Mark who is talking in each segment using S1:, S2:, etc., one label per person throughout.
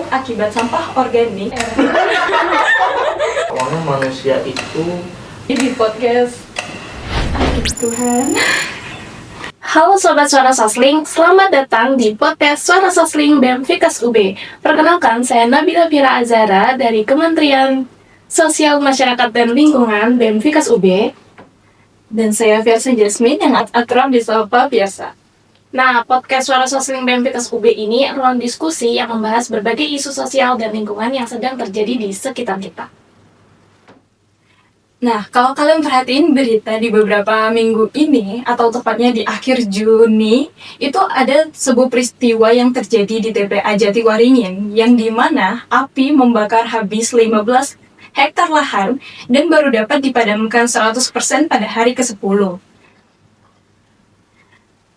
S1: akibat sampah organik.
S2: Awalnya manusia itu
S1: Di podcast Tuhan.
S3: Halo Sobat Suara Sasling, selamat datang di podcast Suara Sasling BEM Fikas UB. Perkenalkan, saya Nabila Fira Azara dari Kementerian Sosial Masyarakat dan Lingkungan BEM Fikas UB.
S1: Dan saya Fiersa Jasmine yang akrab disapa biasa.
S3: Nah, podcast Suara Sasling BEM Fikas UB ini ruang diskusi yang membahas berbagai isu sosial dan lingkungan yang sedang terjadi di sekitar kita.
S1: Nah, kalau kalian perhatiin berita di beberapa minggu ini, atau tepatnya di akhir Juni, itu ada sebuah peristiwa yang terjadi di TPA Jatiwaringin, yang dimana api membakar habis 15 hektar lahan dan baru dapat dipadamkan 100% pada hari ke-10.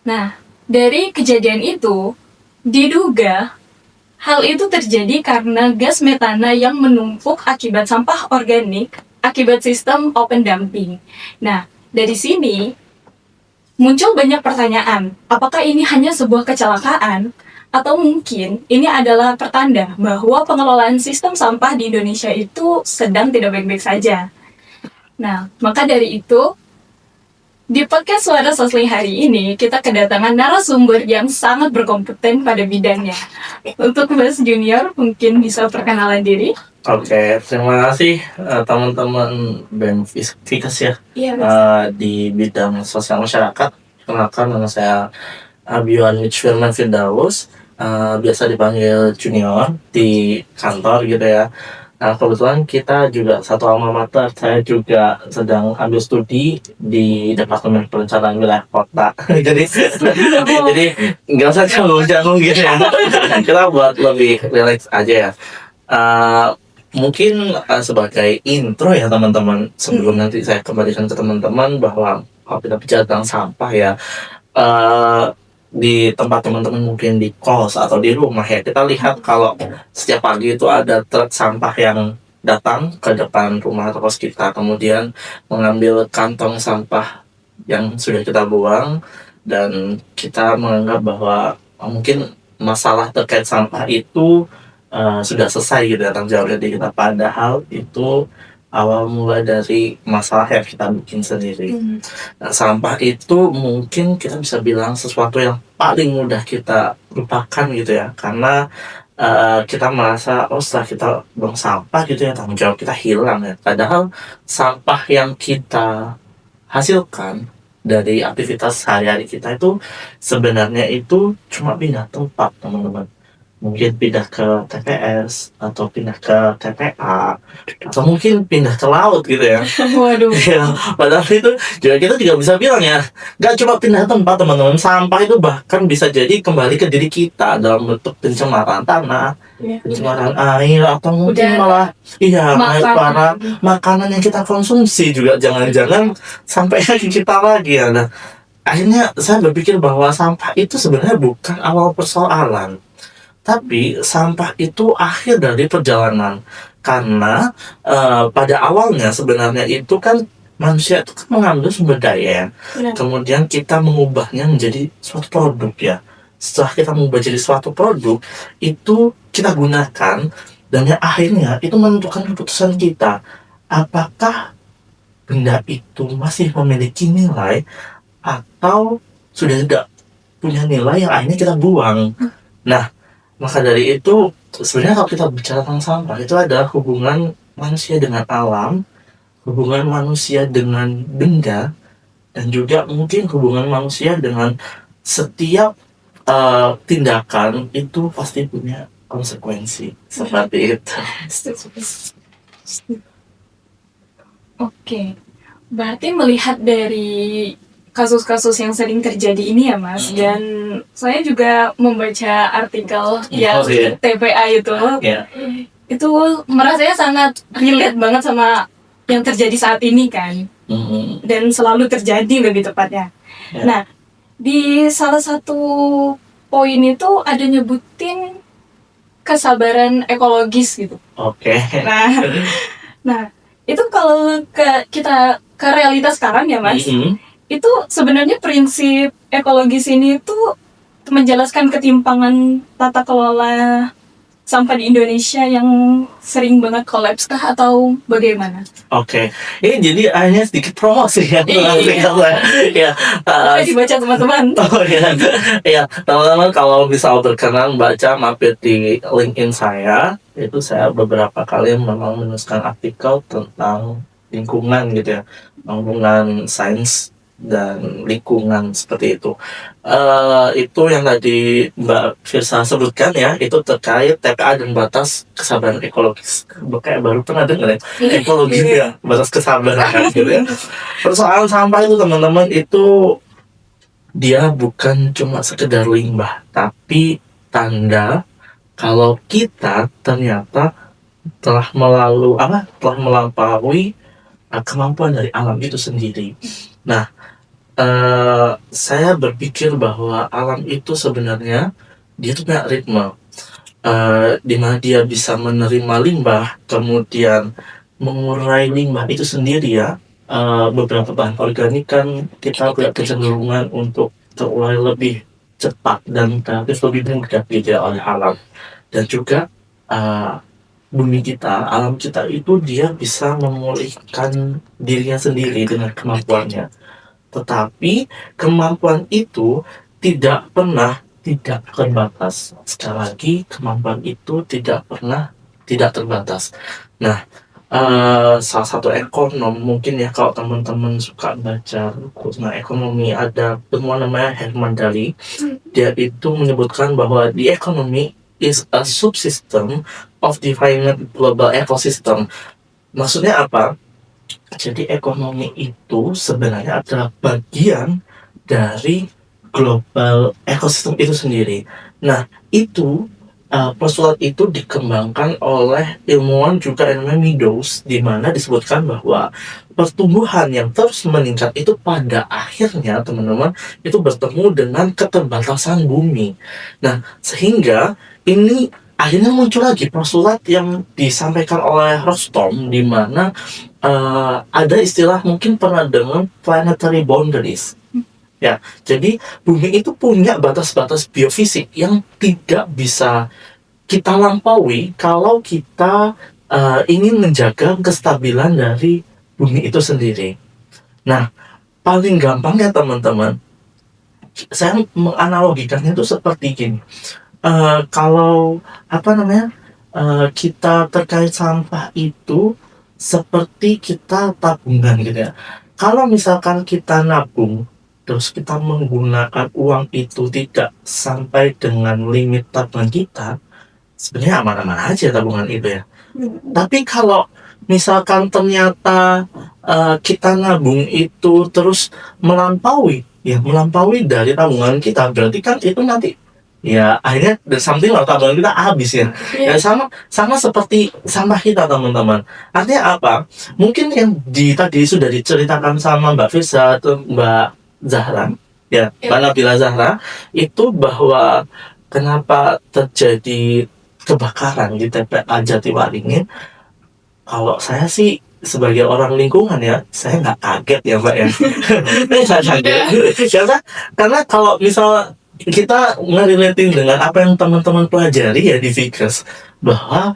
S1: Nah, dari kejadian itu, diduga hal itu terjadi karena gas metana yang menumpuk akibat sampah organik akibat sistem open dumping. Nah, dari sini muncul banyak pertanyaan, apakah ini hanya sebuah kecelakaan atau mungkin ini adalah pertanda bahwa pengelolaan sistem sampah di Indonesia itu sedang tidak baik-baik saja. Nah, maka dari itu, di podcast Suara Sasling hari ini, kita kedatangan narasumber yang sangat berkompeten pada bidangnya. Untuk Mas Junior, mungkin bisa perkenalan diri.
S2: Oke, terima kasih teman-teman BEM Fikas ya.
S1: Iya,
S2: Di bidang sosial masyarakat. Kenalkan, nama saya Abiwan Firman Firdaus, biasa dipanggil Junior di kantor gitu ya. Nah, kebetulan kita juga satu alma mater. Saya juga sedang ambil studi di Departemen Perencanaan Wilayah Kota. jadi nggak usah canggung-canggung gitu ya. Kita buat lebih relax aja ya. Mungkin sebagai intro ya teman-teman, sebelum nanti saya kembalikan ke teman-teman bahwa kalau kita bicara tentang sampah ya, di tempat teman-teman mungkin di kos atau di rumah ya, kita lihat kalau setiap pagi itu ada truk sampah yang datang ke depan rumah atau kos kita, kemudian mengambil kantong sampah yang sudah kita buang, dan kita menganggap bahwa mungkin masalah terkait sampah itu sudah selesai gitu ya, tanggung jawab dari kita, padahal itu awal mulai dari masalah yang kita bikin sendiri. Nah, sampah itu mungkin kita bisa bilang sesuatu yang paling mudah kita lupakan gitu ya, karena kita merasa setelah kita buang sampah gitu ya, tanggung jawab kita hilang ya, padahal sampah yang kita hasilkan dari aktivitas sehari-hari kita itu sebenarnya itu cuma pindah tempat teman-teman. Mungkin pindah ke TPS, atau pindah ke TPA, atau mungkin pindah ke laut gitu ya.
S1: Waduh.
S2: Ya, padahal itu juga kita juga bisa bilang ya, gak cuma pindah tempat teman-teman, sampah itu bahkan bisa jadi kembali ke diri kita dalam bentuk pencemaran tanah, pencemaran air, atau mungkin malah makanan yang kita konsumsi juga jangan-jangan sampai ke kita lagi ya. Nah, akhirnya saya berpikir bahwa sampah itu sebenarnya bukan awal persoalan, tapi sampah itu akhir dari perjalanan. Karena pada awalnya sebenarnya itu kan manusia itu kan mengambil sumber daya, kemudian kita mengubahnya menjadi suatu produk ya. Setelah kita mengubah jadi suatu produk, itu kita gunakan, dan yang akhirnya itu menentukan keputusan kita, apakah benda itu masih memiliki nilai atau sudah tidak punya nilai yang akhirnya kita buang. Nah, maka dari itu sebenarnya kalau kita bicara tentang sampah, itu adalah hubungan manusia dengan alam, hubungan manusia dengan benda, dan juga mungkin hubungan manusia dengan setiap tindakan itu pasti punya konsekuensi seperti itu.
S1: Oke, berarti melihat dari kasus-kasus yang sering terjadi ini ya Mas, dan saya juga membaca artikel TPA itu, itu merasanya sangat relate banget sama yang terjadi saat ini kan, dan selalu terjadi lebih tepatnya. Nah, di salah satu poin itu ada nyebutin kesabaran ekologis gitu. Nah, itu kalau kita ke realitas sekarang ya Mas, itu sebenarnya prinsip ekologis ini tuh menjelaskan ketimpangan tata kelola sampah di Indonesia yang sering banget kolaps kah atau bagaimana?
S2: Oke, ini jadi akhirnya sedikit promosi ya. Ya,
S1: Boleh dibaca teman-teman.
S2: oh ya, ya teman-teman kalau misal berkenan baca mampir di LinkedIn saya, itu saya beberapa kali memang menuliskan artikel tentang lingkungan gitu ya, lingkungan sains dan lingkungan seperti itu. Itu yang tadi Mbak Firsa sebutkan ya, itu terkait TPA dan batas kesabaran ekologis. Kayak baru pernah dengar ya, ekologi ya, batas kesabaran gitu ya. Persoalan sampah itu teman-teman itu dia bukan cuma sekedar limbah, tapi tanda kalau kita ternyata telah melampaui kemampuan dari alam itu sendiri. Nah, saya berpikir bahwa alam itu sebenarnya dia tuh punya ritme, di mana dia bisa menerima limbah, kemudian mengurai limbah itu sendiri ya. Beberapa bahan organik kan kita punya kecenderungan untuk terurai lebih cepat dan relatif lebih mudah gitu ya oleh alam. Dan juga bumi kita, alam kita itu dia bisa memulihkan dirinya sendiri dengan kemampuannya. Tetapi kemampuan itu tidak terbatas. Sekali lagi, kemampuan itu tidak pernah tidak terbatas. Nah, salah satu ekonom mungkin ya kalau teman-teman suka baca buku tentang ekonomi, ada ilmuwan namanya Herman Daly. Dia itu menyebutkan bahwa the economy is a subsystem of defined global ecosystem. Maksudnya apa? Jadi ekonomi itu sebenarnya adalah bagian dari global ekosistem itu sendiri. Nah, itu postulat itu dikembangkan oleh ilmuwan juga yang namanya Meadows, di mana disebutkan bahwa pertumbuhan yang terus meningkat itu pada akhirnya teman-teman itu bertemu dengan keterbatasan bumi. Nah, sehingga ini akhirnya muncul lagi postulat yang disampaikan oleh Rostom, di mana ada istilah mungkin pernah dengar planetary boundaries. Ya, jadi bumi itu punya batas-batas biofisik yang tidak bisa kita lampaui kalau kita ingin menjaga kestabilan dari bumi itu sendiri. Nah, paling gampang ya teman-teman, saya menganalogikannya itu seperti gini. Kalau kita terkait sampah itu seperti kita tabungan gitu ya. Kalau misalkan kita nabung, terus kita menggunakan uang itu tidak sampai dengan limit tabungan kita, sebenarnya aman-aman aja tabungan itu ya. Tapi kalau misalkan ternyata kita nabung itu terus melampaui dari tabungan kita, berarti kan itu nanti ya akhirnya there's something lah, tabungan kita habis ya. Ya sama seperti sampah kita teman-teman. Artinya apa? Mungkin yang tadi sudah diceritakan sama Mbak Firsa atau Mbak Zahra, ya, Mbak Nabila Zahra, itu bahwa kenapa terjadi kebakaran di TPA Jatiwaringin. Kalau saya sih sebagai orang lingkungan ya, saya nggak kaget ya Mbak ya. Saya kaget. Karena kalau misal kita ngerelating dengan apa yang teman-teman pelajari ya di Vickers, bahwa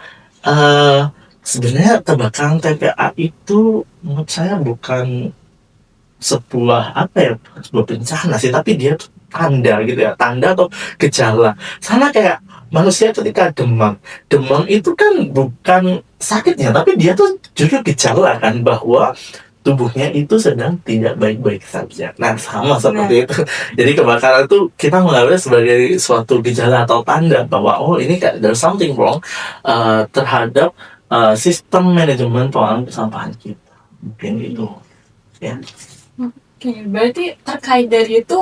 S2: sebenarnya kebakaran TPA itu menurut saya bukan sebuah bencana sih, tapi dia tuh tanda gitu ya, tanda atau gejala. Sama kayak manusia ketika demam itu kan bukan sakitnya, tapi dia tuh juga gejala kan bahwa tubuhnya itu sedang tidak baik-baik saja. Nah, sama seperti itu. Jadi kebakaran itu kita menganggapnya sebagai suatu gejala atau tanda bahwa ini kayak there's something wrong terhadap sistem manajemen pengelolaan kesampahan kita. Mungkin itu ya.
S1: Oke, berarti terkait dari itu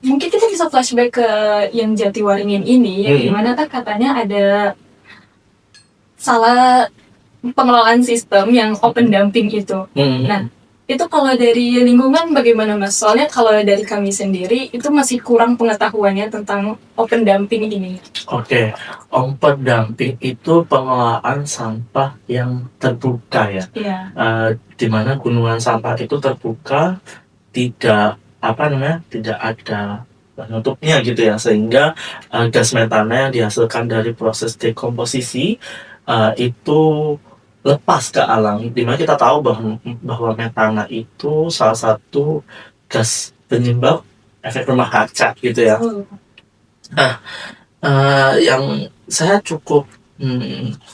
S1: mungkin kita bisa flashback ke yang Jatiwaringin ini, yang dimana kan katanya ada salah pengelolaan sistem yang open dumping itu. Nah, itu kalau dari lingkungan bagaimana Mas? Soalnya kalau dari kami sendiri itu masih kurang pengetahuannya tentang open dumping ini.
S2: Oke, open dumping itu pengelolaan sampah yang terbuka ya.
S1: Iya.
S2: Di mana gunungan sampah itu terbuka, tidak ada penutupnya gitu ya, sehingga gas metana yang dihasilkan dari proses dekomposisi itu lepas ke alam, dimana kita tahu bahwa metana itu salah satu gas penyebab efek rumah kaca gitu ya. Yang saya cukup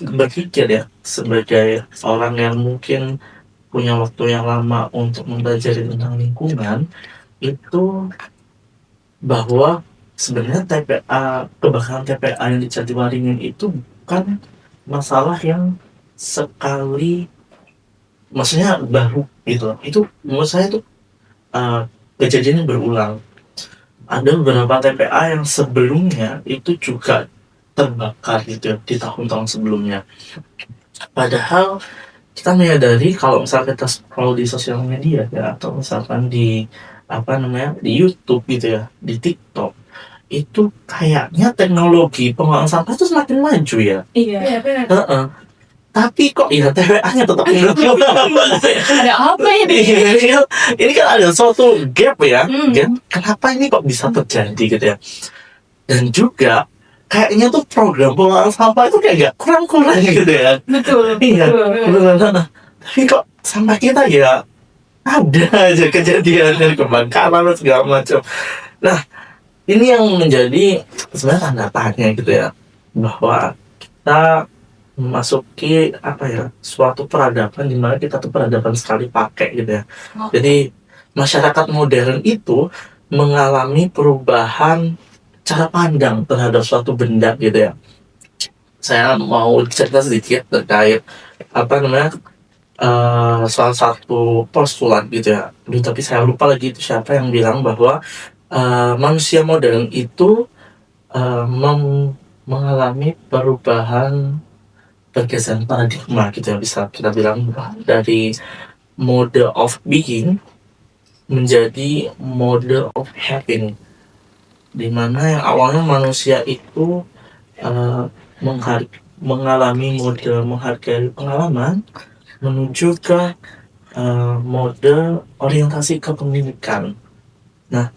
S2: berpikir ya, sebagai orang yang mungkin punya waktu yang lama untuk mempelajari tentang lingkungan, itu bahwa sebenarnya kebakaran TPA yang di Jatiwaringin itu bukan masalah yang sekali, maksudnya baru gitu. Itu menurut saya itu kejadiannya berulang. Ada beberapa TPA yang sebelumnya itu juga terbakar gitu di tahun-tahun sebelumnya. Padahal kita menyadari kalau misalnya kita scroll di sosial media ya, atau misalkan di di YouTube gitu ya, di TikTok, itu kayaknya teknologi pengolahan sampah itu semakin maju ya.
S1: Iya.
S3: Benar.
S2: Tapi kok ya TPA-nya tetap
S1: Ada apa ini?
S2: Ini kan ada suatu gap ya. Gap, kenapa ini kok bisa terjadi gitu ya? Dan juga kayaknya tuh program pengolahan sampah itu kayak gak kurang-kurang gitu ya.
S1: Betul.
S2: Iya, betul. Tapi kok sampah kita ya ada aja kejadian dari kebakaran dan segala macam. Nah, ini yang menjadi sebenarnya tanda tanya gitu ya, bahwa kita memasuki suatu peradaban di mana kita tuh peradaban sekali pakai gitu ya. Jadi masyarakat modern itu mengalami perubahan cara pandang terhadap suatu benda gitu ya. Saya mau cerita sedikit terkait salah satu postulat gitu ya. Tapi saya lupa lagi itu siapa yang bilang bahwa manusia modern itu mengalami perubahan pergeseran paradigma gitu ya, bisa kita bilang dari mode of being menjadi mode of having, dimana yang awalnya manusia itu mengalami mode menghargai pengalaman menuju ke mode orientasi kepemilikan. Nah,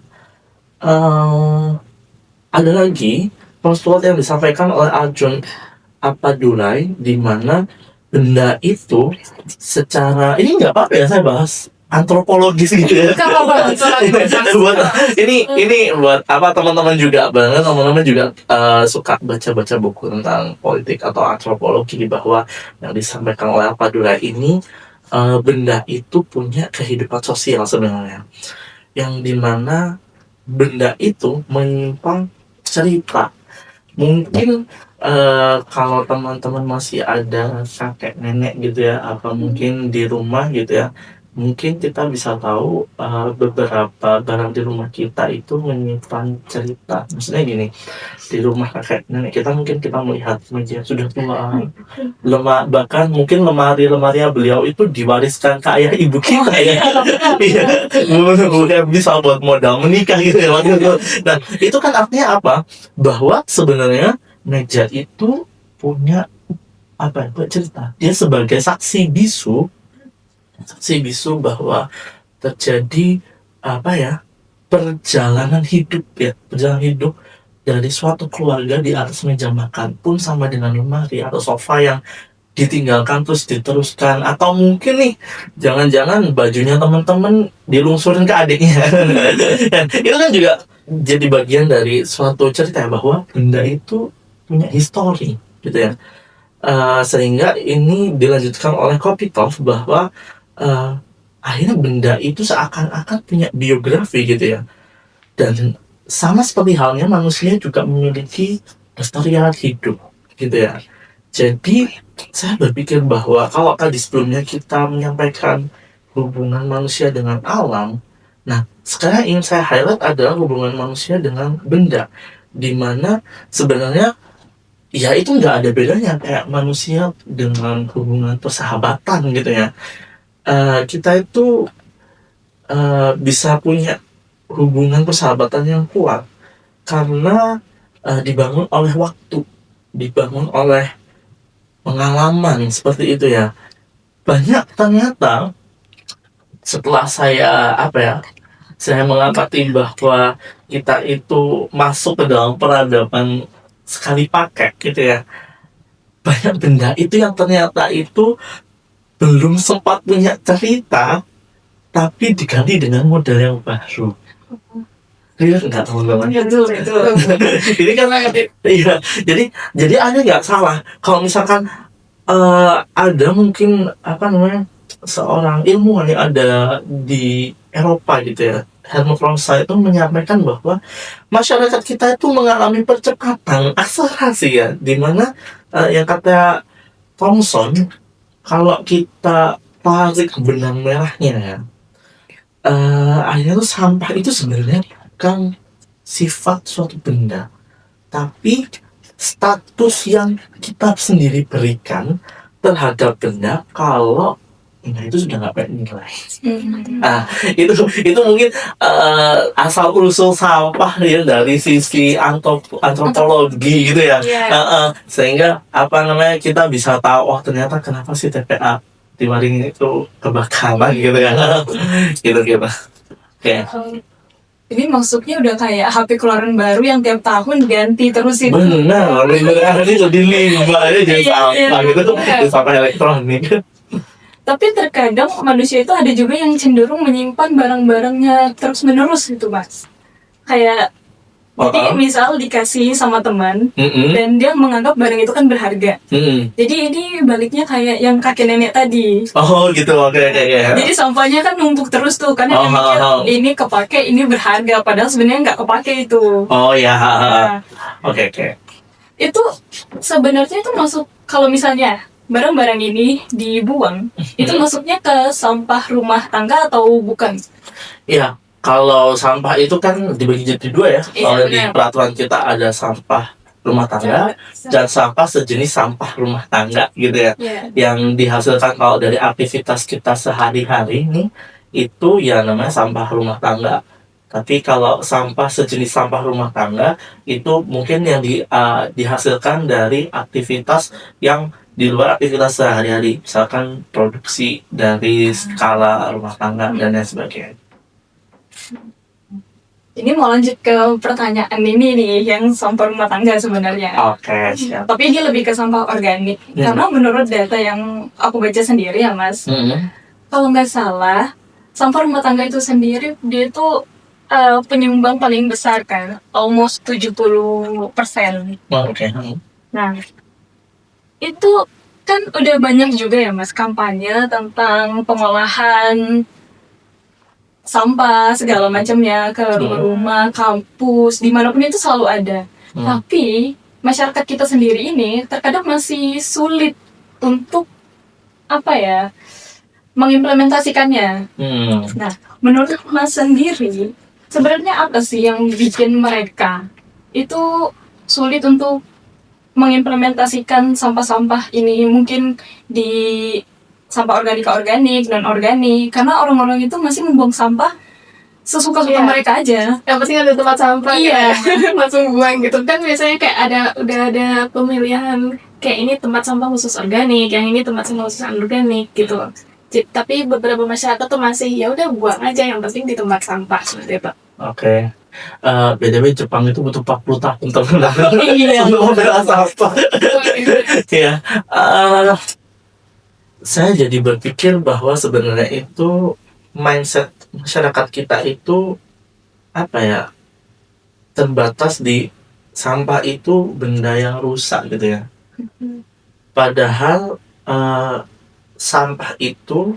S2: ada lagi postulat yang disampaikan oleh Arjun Appadurai, di mana benda itu secara, ini nggak apa-apa ya saya bahas antropologis gitu ya. Ini buat teman-teman juga banget, teman-teman juga suka baca-baca buku tentang politik atau antropologi, bahwa yang disampaikan oleh Appadurai ini benda itu punya kehidupan sosial sebenarnya, yang dimana benda itu menyimpan cerita. Mungkin kalau teman-teman masih ada kakek nenek gitu ya, apa mungkin di rumah gitu ya, mungkin kita bisa tahu beberapa barang di rumah kita itu menyimpan cerita. Maksudnya gini, di rumah kakek nenek kita mungkin kita melihat meja sudah tua, bahkan mungkin lemari-lemarinya beliau itu diwariskan ke ayah ibu kita ya. Iya, bisa buat modal menikah gitu ya waktu itu. Nah, itu kan artinya apa? Bahwa sebenarnya meja itu punya cerita. Dia sebagai saksi bisu bahwa terjadi perjalanan hidup dari suatu keluarga di atas meja makan pun sama dengan lemari atau sofa yang ditinggalkan terus diteruskan, atau mungkin nih jangan-jangan bajunya teman-teman dilungsurin ke adiknya. Dan itu kan juga jadi bagian dari suatu cerita bahwa benda itu punya histori gitu ya. Sehingga ini dilanjutkan oleh Kopitov bahwa akhirnya benda itu seakan-akan punya biografi gitu ya. Dan sama seperti halnya manusia juga memiliki kelestarian hidup gitu ya. Jadi saya berpikir bahwa kalau tadi sebelumnya kita menyampaikan hubungan manusia dengan alam, nah sekarang ingin saya highlight adalah hubungan manusia dengan benda, di mana sebenarnya ya itu nggak ada bedanya kayak manusia dengan hubungan persahabatan gitu ya. Kita itu bisa punya hubungan persahabatan yang kuat karena dibangun oleh waktu, dibangun oleh pengalaman seperti itu ya. Banyak ternyata setelah saya saya mengapati bahwa kita itu masuk ke dalam peradaban sekali pakai gitu ya. Banyak benda itu yang ternyata itu belum sempat punya cerita, tapi diganti dengan model yang baru. Iya nggak teman-teman?
S1: Betul.
S2: Ini kan iya. Jadi ada nggak salah kalau misalkan ada mungkin seorang ilmuwan yang ada di Eropa gitu ya, Helmut Rosa itu menyampaikan bahwa masyarakat kita itu mengalami percepatan akselerasi ya, dimana yang kata Thomson, kalau kita tarik benang merahnya ya, akhirnya tuh sampah itu sebenarnya bukan sifat suatu benda, tapi status yang kita sendiri berikan terhadap benda kalau benda itu sudah nggak bernilai. Itu mungkin asal usul sampah ya dari sisi antropologi gitu ya. Sehingga kita bisa tahu ternyata kenapa sih TPA di Waringin itu kebakaran gitu kan. gitu. Oke.
S1: Ini maksudnya udah kayak HP keluaran baru yang tiap tahun ganti terus itu.
S2: Benar, ini lebih limbah aja jadi sampah gitu tuh, sampah elektronik.
S1: Tapi terkadang manusia itu ada juga yang cenderung menyimpan barang-barangnya terus-menerus gitu, Mas. Kayak jadi misal dikasih sama teman dan dia menganggap barang itu kan berharga. Jadi ini baliknya kayak yang kakek nenek tadi.
S2: Oh gitu, oke.
S1: Jadi sampahnya kan numpuk terus tuh karena dia mikir ini kepake, ini berharga, padahal sebenarnya nggak kepake itu.
S2: Oh ya, oke.
S1: Itu sebenarnya itu masuk, kalau misalnya barang-barang ini dibuang, itu masuknya ke sampah rumah tangga atau bukan?
S2: Iya. Kalau sampah itu kan dibagi jadi dua ya. Kalau di peraturan kita ada sampah rumah tangga dan sampah sejenis sampah rumah tangga gitu ya. Yang dihasilkan kalau dari aktivitas kita sehari-hari nih, itu ya namanya sampah rumah tangga. Tapi kalau sampah sejenis sampah rumah tangga itu mungkin yang dihasilkan dari aktivitas yang di luar aktivitas sehari-hari, misalkan produksi dari skala rumah tangga dan lain sebagainya.
S1: Ini mau lanjut ke pertanyaan ini nih, yang sampah rumah tangga sebenarnya.
S2: Oke, siap.
S1: Tapi ini lebih ke sampah organik. Karena menurut data yang aku baca sendiri ya, Mas, kalau nggak salah, sampah rumah tangga itu sendiri, dia itu penyumbang paling besar kan, almost 70%.
S2: Oke.
S1: Nah, itu kan udah banyak juga ya, Mas, kampanye tentang pengolahan sampah segala macamnya ke rumah-rumah, kampus, dimanapun itu selalu ada. Tapi masyarakat kita sendiri ini terkadang masih sulit untuk mengimplementasikannya. Nah, menurut Mas sendiri, sebenarnya apa sih yang bikin mereka itu sulit untuk mengimplementasikan sampah-sampah ini, mungkin di sampah organik, non-organik, karena orang-orang itu masih membuang sampah sesuka-suka mereka aja.
S3: Yang penting ada tempat sampah, langsung buang gitu. Kan biasanya kayak udah ada pemilihan, kayak ini tempat sampah khusus organik, yang ini tempat sampah khusus anorganik gitu. Tapi beberapa masyarakat tuh masih ya udah buang aja, yang penting di tempat sampah seperti itu.
S2: Oke. BTW Jepang itu butuh 40 tahun teman-teman untuk membela sampah. Ya. Saya jadi berpikir bahwa sebenarnya itu mindset masyarakat kita itu terbatas di sampah itu benda yang rusak gitu ya. Padahal sampah itu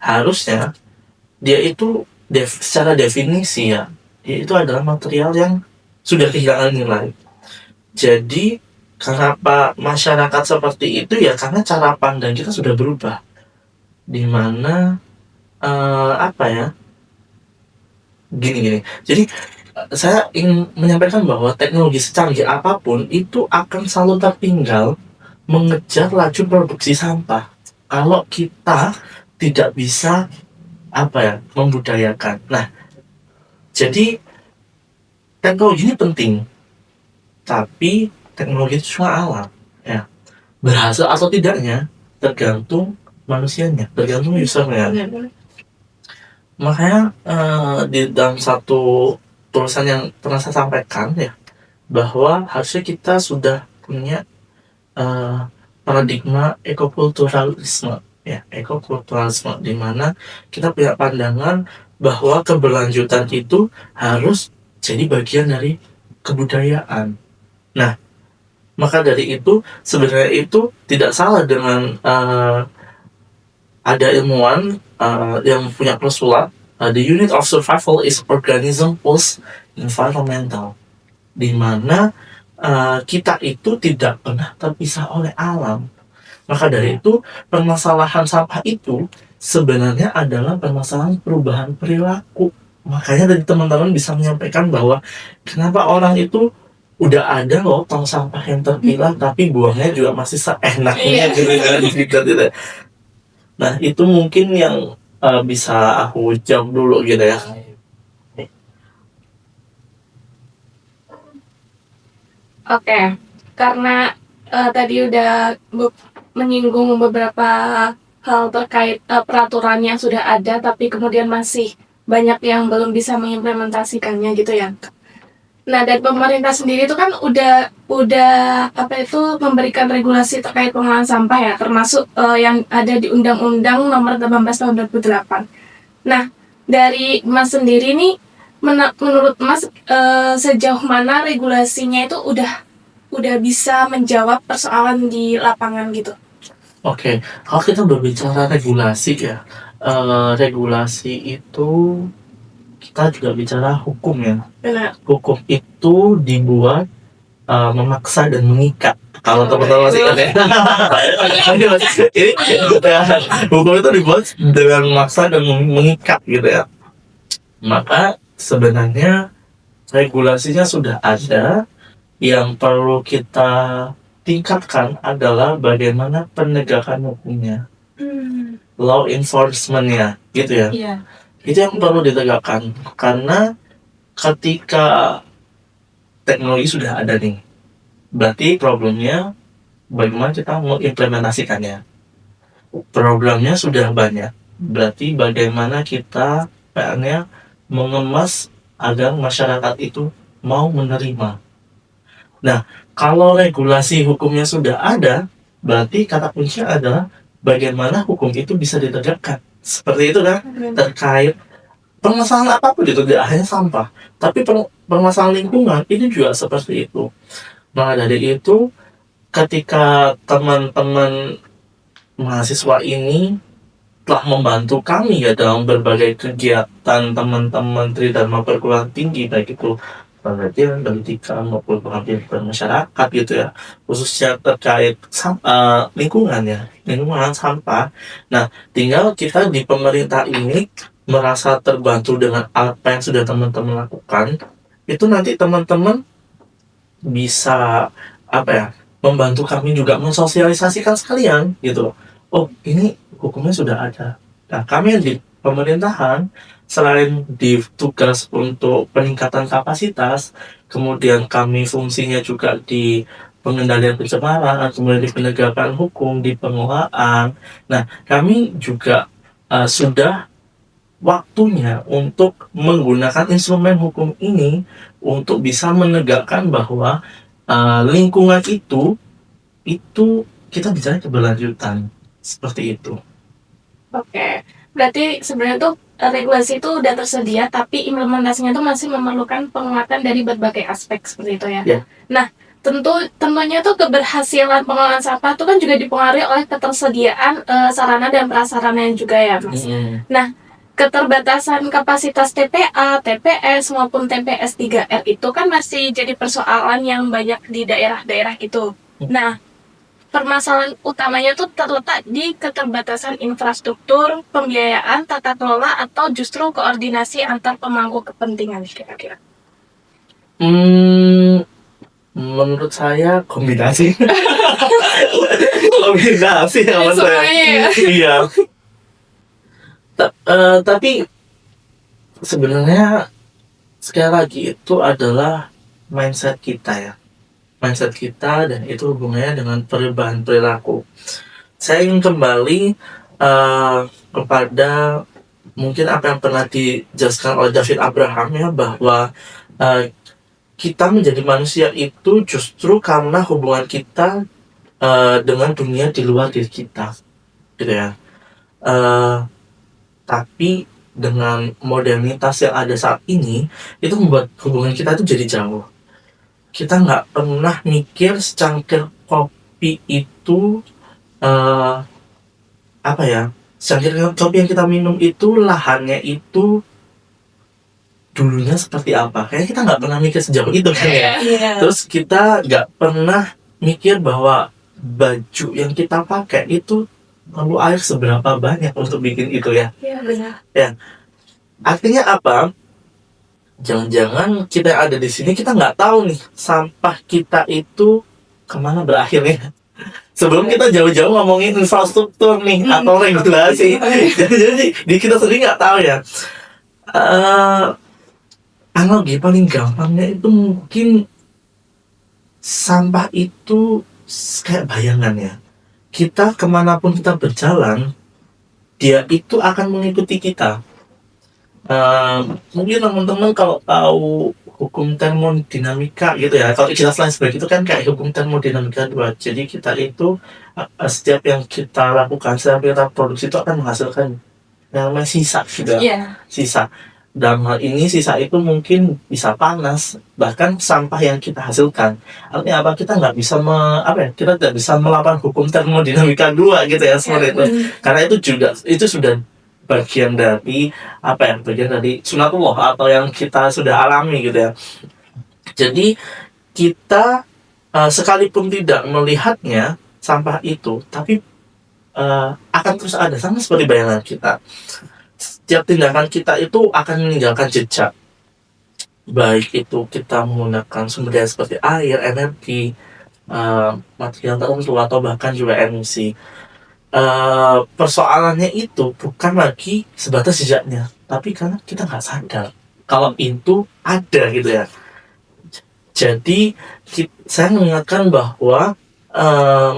S2: harusnya dia itu secara definisi ya, dia itu adalah material yang sudah kehilangan nilai. Jadi kenapa masyarakat seperti itu ya, karena cara pandang kita sudah berubah, dimana gini. Jadi saya ingin menyampaikan bahwa teknologi secanggih apapun itu akan selalu tertinggal mengejar laju produksi sampah kalau kita tidak bisa membudayakan. Nah, jadi teknologi ini penting, tapi teknologi itu cuma alat ya, berhasil atau tidaknya tergantung manusianya, tergantung usernya. Makanya di dalam satu tulisan yang pernah saya sampaikan ya, bahwa harusnya kita sudah punya eh, paradigma ekokulturalisme ya, ekokulturalisme di mana kita punya pandangan bahwa keberlanjutan itu harus jadi bagian dari kebudayaan. Nah, maka dari itu sebenarnya itu tidak salah dengan ada ilmuwan yang punya postulat the unit of survival is organism plus environmental, di mana kita itu tidak pernah terpisah oleh alam. Maka dari itu permasalahan sampah itu sebenarnya adalah permasalahan perubahan perilaku. Makanya tadi teman-teman bisa menyampaikan bahwa kenapa orang itu udah ada loh tong sampah yang terpilah tapi buangnya juga masih seenaknya gitu kan, gitu. Nah itu mungkin yang bisa aku jawab dulu gitu ya.
S3: Oke, karena tadi udah menyinggung beberapa hal terkait peraturan yang sudah ada, tapi kemudian masih banyak yang belum bisa mengimplementasikannya gitu ya. Nah, dari pemerintah sendiri itu kan udah apa itu memberikan regulasi terkait pengolahan sampah ya, termasuk yang ada di Undang-Undang Nomor 18 Tahun 2008. Nah, dari Mas sendiri nih, menurut Mas sejauh mana regulasinya itu udah bisa menjawab persoalan di lapangan gitu?
S2: Oke, kalau kita berbicara regulasi ya, regulasi itu kita juga bicara hukum ya.
S3: Benar.
S2: Hukum itu dibuat memaksa dan mengikat. Kalau teman-teman masih ingat ya. Ini hukum itu dibuat dengan memaksa dan mengikat gitu ya. Maka sebenarnya regulasinya sudah ada. Yang perlu kita tingkatkan adalah bagaimana penegakan hukumnya, law enforcement-nya gitu ya.
S1: Iya.
S2: Itu yang perlu ditegakkan, karena ketika teknologi sudah ada nih, berarti problemnya bagaimana kita mengimplementasikannya. Programnya sudah banyak, berarti bagaimana kita PR-nya mengemas agar masyarakat itu mau menerima. Nah, kalau regulasi hukumnya sudah ada, berarti kata kuncinya adalah bagaimana hukum itu bisa ditegakkan. Seperti itu kan, terkait permasalahan apapun itu, tidak hanya sampah, tapi permasalahan lingkungan ini juga seperti itu. Maka dari itu, ketika teman-teman mahasiswa ini telah membantu kami ya dalam berbagai kegiatan teman-teman Tridharma Perguruan Tinggi, baik itu penelitian, pendidikan maupun pengabdian masyarakat gitu ya, khususnya terkait lingkungan ya, lingkungan sampah. Nah, tinggal kita di pemerintah ini merasa terbantu dengan apa yang sudah teman-teman lakukan, itu nanti teman-teman bisa apa ya, membantu kami juga mensosialisasikan sekalian gitu loh. Oh, ini hukumnya sudah ada. Nah, kami yang di pemerintahan selain di tugas untuk peningkatan kapasitas, kemudian kami fungsinya juga di pengendalian pencemaran, kemudian di penegakan hukum, di pengelolaan. Nah, kami juga sudah waktunya untuk menggunakan instrumen hukum ini untuk bisa menegakkan bahwa lingkungan itu kita bicara keberlanjutan seperti itu.
S3: Oke, berarti sebenarnya tuh regulasi itu udah tersedia, tapi implementasinya tuh masih memerlukan penguatan dari berbagai aspek seperti itu ya.
S2: Ya.
S3: Nah, tentunya tuh keberhasilan pengelolaan sampah itu kan juga dipengaruhi oleh ketersediaan sarana dan prasarana juga ya, Mas. Nah, keterbatasan kapasitas TPA, TPS maupun TPS 3R itu kan masih jadi persoalan yang banyak di daerah-daerah itu. Nah, permasalahan utamanya tuh terletak di keterbatasan infrastruktur, pembiayaan, tata kelola, atau justru koordinasi antar pemangku kepentingan kira-kira.
S2: Menurut saya kombinasi. Kombinasi ya mas saya. Iya. Tapi sebenarnya sekali lagi itu adalah mindset kita ya. Mindset kita, dan itu hubungannya dengan perubahan perilaku. Saya ingin kembali kepada mungkin apa yang pernah dijelaskan oleh David Abraham ya, bahwa kita menjadi manusia itu justru karena hubungan kita dengan dunia di luar diri kita, gitu ya. Tapi dengan modernitas yang ada saat ini, itu membuat hubungan kita itu jadi jauh. Kita nggak pernah mikir secangkir kopi itu secangkir kopi yang kita minum itu lahannya itu dulunya seperti apa. Kayaknya kita nggak pernah mikir sejauh itu kan ya. Terus kita nggak pernah mikir bahwa baju yang kita pakai itu perlu air seberapa banyak untuk bikin itu ya.
S3: Iya benar.
S2: Artinya apa? Jangan-jangan kita yang ada di sini kita nggak tahu nih sampah kita itu kemana berakhirnya. Sebelum kita jauh-jauh ngomongin infrastruktur nih atau regulasi, jadi kita sendiri nggak tahu ya. Analogi paling gampangnya itu mungkin sampah itu kayak bayangan ya. Kita kemanapun kita berjalan, dia itu akan mengikuti kita. Mungkin teman-teman kalau tahu hukum termodinamika gitu ya, kalau istilah lain seperti itu kan kayak hukum termodinamika 2. Jadi kita itu setiap yang kita lakukan, setiap kita produksi itu akan menghasilkan yang namanya sisa gitu. Sisa. Dalam hal ini sisa itu mungkin bisa panas, bahkan sampah yang kita hasilkan. Artinya apa? Kita nggak bisa kita tidak bisa melawan hukum termodinamika 2 gitu ya, seperti itu. Karena itu sudah bagian dari bagian dari sunatullah atau yang kita sudah alami gitu ya. Jadi kita sekalipun tidak melihatnya sampah itu, tapi akan terus ada, sama seperti bayangan kita. Setiap tindakan kita itu akan meninggalkan jejak, baik itu kita menggunakan sumber daya seperti air, energi, material tertentu, atau bahkan juga emisi. Persoalannya itu bukan lagi sebatas jejaknya, tapi karena kita nggak sadar kalau itu ada gitu ya. Jadi saya mengingatkan bahwa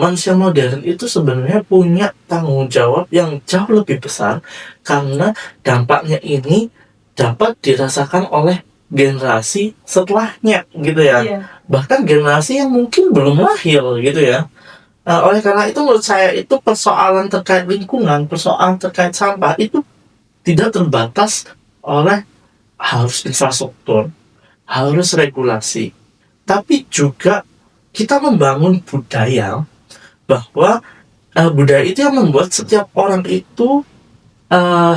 S2: manusia modern itu sebenarnya punya tanggung jawab yang jauh lebih besar, karena dampaknya ini dapat dirasakan oleh generasi setelahnya gitu ya. Bahkan generasi yang mungkin belum lahir gitu ya. Oleh karena itu menurut saya itu persoalan terkait lingkungan, persoalan terkait sampah itu tidak terbatas oleh harus infrastruktur, harus regulasi, tapi juga kita membangun budaya bahwa budaya itu yang membuat setiap orang itu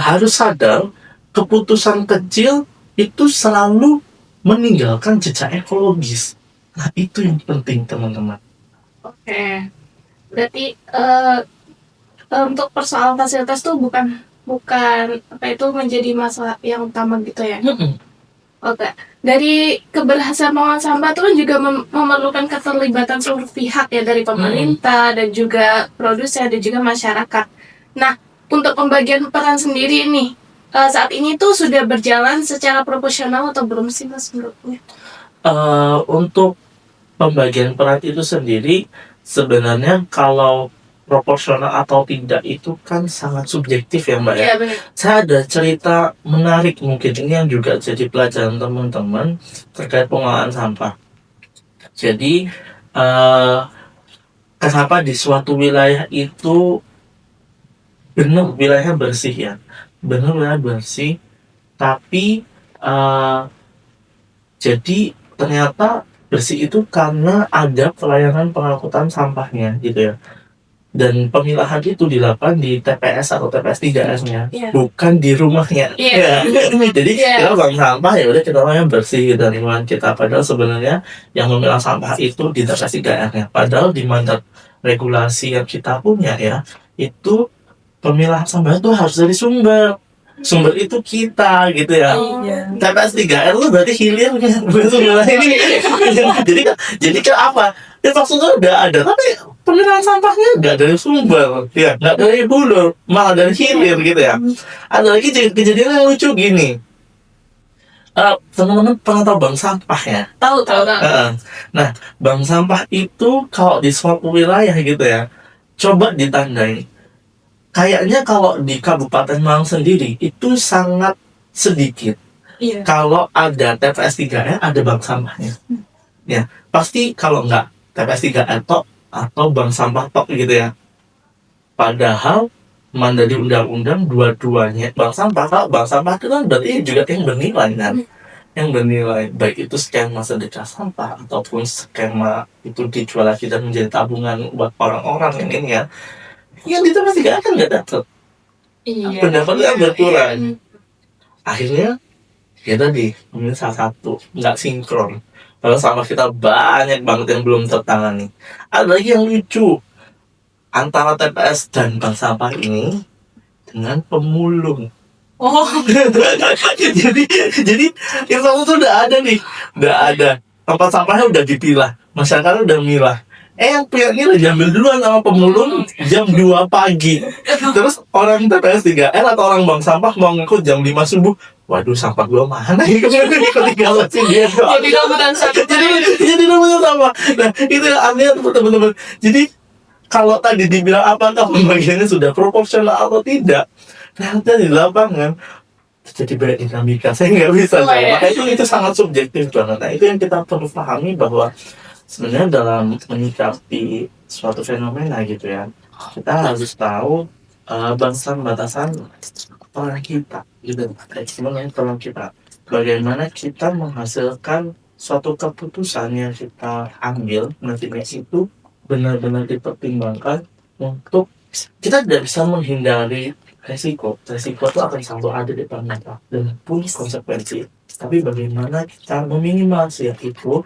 S2: harus sadar keputusan kecil itu selalu meninggalkan jejak ekologis. Nah itu yang penting teman-teman.
S3: Oke. Berarti untuk persoalan fasilitas tuh bukan menjadi masalah yang utama gitu ya. Oke. Dari keberhasilan pengelolaan sampah itu kan juga memerlukan keterlibatan seluruh pihak ya, dari pemerintah dan juga produsen dan juga masyarakat. Nah, untuk pembagian peran sendiri nih, saat ini tuh sudah berjalan secara proporsional atau belum sih Mas menurutnya?
S2: Untuk pembagian peran itu sendiri sebenarnya kalau proporsional atau tidak itu kan sangat subjektif ya Mbak ya.
S3: Iya benar.
S2: Saya ada cerita menarik mungkin ini yang juga jadi pelajaran teman-teman terkait pengelolaan sampah. Jadi kenapa di suatu wilayah itu benar wilayah bersih ya, benar wilayah bersih, tapi jadi ternyata bersih itu karena ada pelayanan pengangkutan sampahnya gitu ya. Dan pemilahan itu dilakukan di TPS atau TPS 3S-nya, bukan di rumahnya. Jadi kita buang sampah ya udah kita orangnya bersih dan lingkungan kita. Padahal sebenarnya yang memilah sampah itu di TPS 3S-nya. Padahal di mandat regulasi yang kita punya ya, itu pemilahan sampah itu harus dari sumber. Sumber itu kita gitu ya. TPS 3R itu berarti hilir kan. Jadi kan apa? Infrastruktur udah ada, tapi pemilahan sampahnya nggak dari sumber, ya nggak dari hulu, malah dari hilir gitu ya. Ada lagi kejadian yang lucu gini. Teman-teman pernah tahu bank sampah ya?
S3: Tahu.
S2: Nah, bank sampah itu kalau di suatu wilayah gitu ya, coba ditandai kayaknya kalau di Kabupaten Malang sendiri itu sangat sedikit
S1: Iya.
S2: kalau ada TPS 3R ada bank sampahnya. Ya, pasti kalau nggak TPS 3R tok atau bank sampah tok gitu ya. Padahal dari undang-undang dua-duanya bank sampah, kalau bank sampah itu kan berarti juga yang bernilai kan. Yang bernilai baik itu skema sedekah sampah ataupun skema itu dijual lagi dan menjadi tabungan buat orang-orang yang ini ya. Yang di TPS 3R kan nggak dapet.
S1: Iya.
S2: Pendapatnya berkurang.
S1: Mm.
S2: Akhirnya ya tadi ini salah satu nggak sinkron. Kalau sama kita banyak banget yang belum tertangani. Ada lagi yang lucu antara TPS dan bank sampah ini dengan pemulung.
S1: Oh,
S2: jadi infrastruktur udah ada nih, udah ada tempat sampahnya udah dipilah, masyarakat udah milah. Yang punya ini diambil duluan sama pemulung jam 2 pagi. Terus orang TPS 3R atau orang bank sampah mau ngikut jam 5 subuh. Waduh, sampah gua mana ya? Ketinggalan sih dia.
S1: jadi rebutan satu.
S2: Jadi rebutan sampah. Nah, itu yang aneh teman-teman. Jadi kalau tadi dibilang apakah pembagiannya sudah proporsional atau tidak, ternyata di lapangan jadi banyak dinamika. Saya nggak bisa. Makanya itu sangat subjektif banget. Nah, itu yang kita perlu pahami bahwa sebenarnya dalam menyikapi suatu fenomena gitu ya, kita harus tahu batasan peran kita gitu, sebenarnya peran kita, bagaimana kita menghasilkan suatu keputusan yang kita ambil nantinya itu benar-benar dipertimbangkan untuk kita tidak bisa menghindari resiko itu akan selalu ada di depan mata dan punya konsekuensi, tapi bagaimana kita meminimalisir itu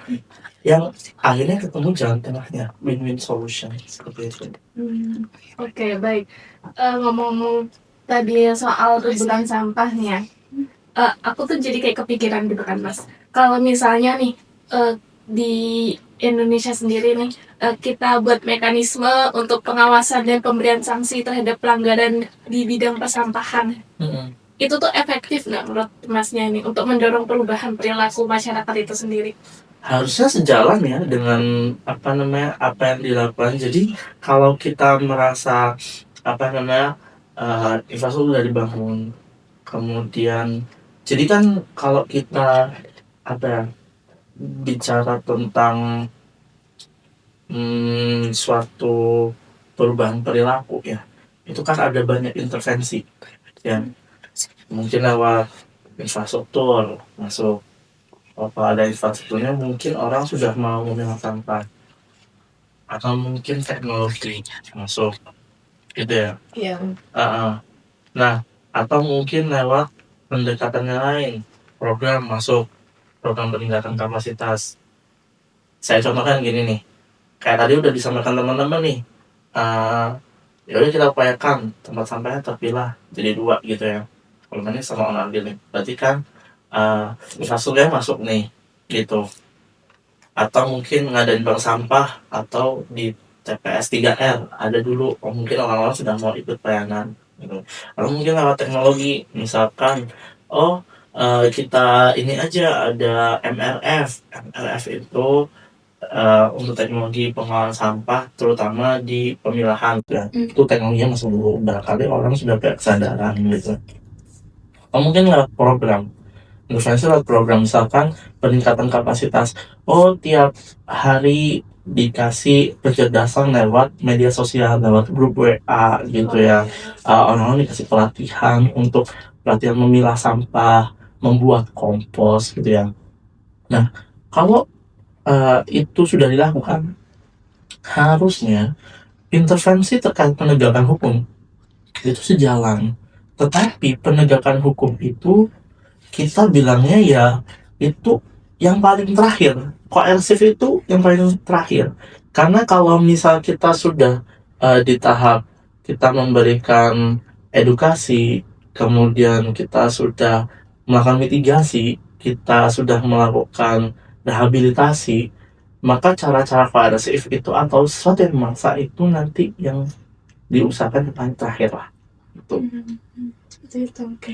S2: yang akhirnya ketemu jalan tengahnya, win-win solution seperti itu.
S3: Oke, baik. Ngomong tadi soal rebutan sampahnya, aku tuh jadi kayak kepikiran gitu kan, Mas. Kalau misalnya nih di Indonesia sendiri nih, kita buat mekanisme untuk pengawasan dan pemberian sanksi terhadap pelanggaran di bidang persampahan. Itu tuh efektif nggak menurut Masnya ini untuk mendorong perubahan perilaku masyarakat itu sendiri?
S2: Harusnya sejalan ya dengan apa yang dilakukan. Jadi kalau kita merasa infrastruktur sudah dibangun, kemudian jadi kan kalau kita bicara tentang suatu perubahan perilaku ya, itu kan ada banyak intervensi ya, mungkin lewat infrastruktur masuk. Apa ada infrastrukturnya mungkin orang sudah mau memilah sampah, atau mungkin teknologi masuk gitu ya.
S3: Iya.
S2: Nah, atau mungkin lewat pendekatannya lain, program masuk, program peningkatan kapasitas. Saya contohkan gini nih, kayak tadi udah disampaikan teman-teman nih, ya udah kita upayakan tempat sampahnya terpilah jadi 2 gitu ya. Kalau ini sama orang nih, berarti kan infrastrukturnya masuk nih gitu, atau mungkin ngadain bank sampah atau di TPS 3R ada dulu, mungkin orang-orang sudah mau ikut pelayanan gitu. Lalu mungkin lewat teknologi, misalkan kita ini aja ada MRF itu untuk teknologi pengolahan sampah terutama di pemilahan ya. Itu teknologinya masih belum, barangkali orang sudah kesadaran gitu. Atau mungkin lewat program intervensi lewat program, misalkan peningkatan kapasitas, tiap hari dikasih pencerdasan lewat media sosial, lewat grup WA gitu ya, orang-orang dikasih pelatihan untuk pelatihan memilah sampah, membuat kompos gitu ya. Nah, kalau itu sudah dilakukan, harusnya intervensi terkait penegakan hukum itu sejalan. Tetapi penegakan hukum itu kita bilangnya ya itu yang paling terakhir, koersif itu yang paling terakhir. Karena kalau misal kita sudah di tahap kita memberikan edukasi, kemudian kita sudah melakukan mitigasi, kita sudah melakukan rehabilitasi, maka cara-cara koersif itu atau sesuatu yang memaksa itu nanti yang diusahakan yang paling terakhir lah.
S3: Seperti itu, oke.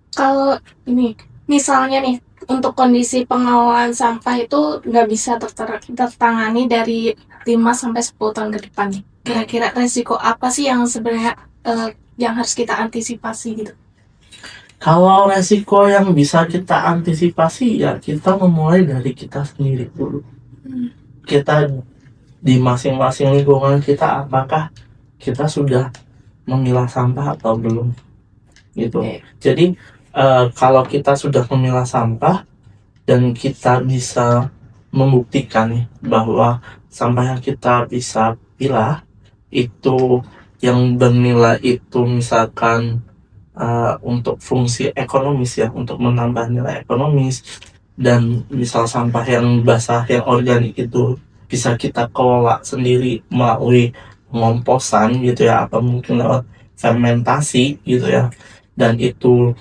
S3: Kalau ini, misalnya nih, untuk kondisi pengelolaan sampah itu nggak bisa tertangani dari 5-10 tahun ke depan nih. kira-kira resiko apa sih yang sebenarnya yang harus kita antisipasi gitu?
S2: Kalau resiko yang bisa kita antisipasi ya kita memulai dari kita sendiri dulu. Kita di masing-masing lingkungan kita, apakah kita sudah memilah sampah atau belum gitu.
S3: Oke.
S2: Jadi kalau kita sudah memilah sampah dan kita bisa membuktikan nih bahwa sampah yang kita bisa pilah itu yang bernilai itu misalkan untuk fungsi ekonomis ya, untuk menambah nilai ekonomis, dan misal sampah yang basah yang organik itu bisa kita kelola sendiri melalui pengomposan gitu ya, atau mungkin lewat fermentasi gitu ya, dan itu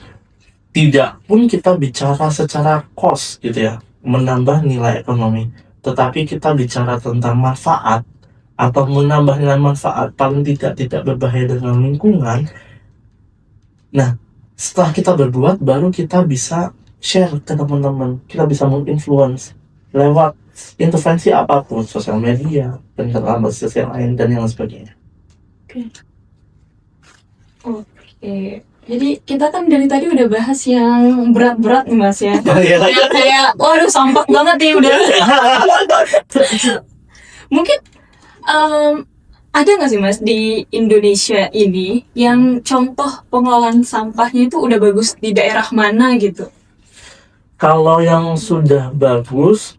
S2: tidak pun kita bicara secara cost gitu ya, menambah nilai ekonomi, tetapi kita bicara tentang manfaat atau menambah nilai manfaat, paling tidak berbahaya dengan lingkungan. Nah, setelah kita berbuat, baru kita bisa share ke teman-teman, kita bisa menginfluence lewat intervensi apapun, sosial media, dan sosial lain, dan yang sebagainya.
S1: Oke. Jadi kita kan dari tadi udah bahas yang berat-berat nih Mas ya.
S2: Iya.
S1: Yang kayak, waduh sampah banget nih udah. Mungkin ada nggak sih Mas di Indonesia ini yang contoh pengelolaan sampahnya itu udah bagus di daerah mana gitu?
S2: Kalau yang sudah bagus,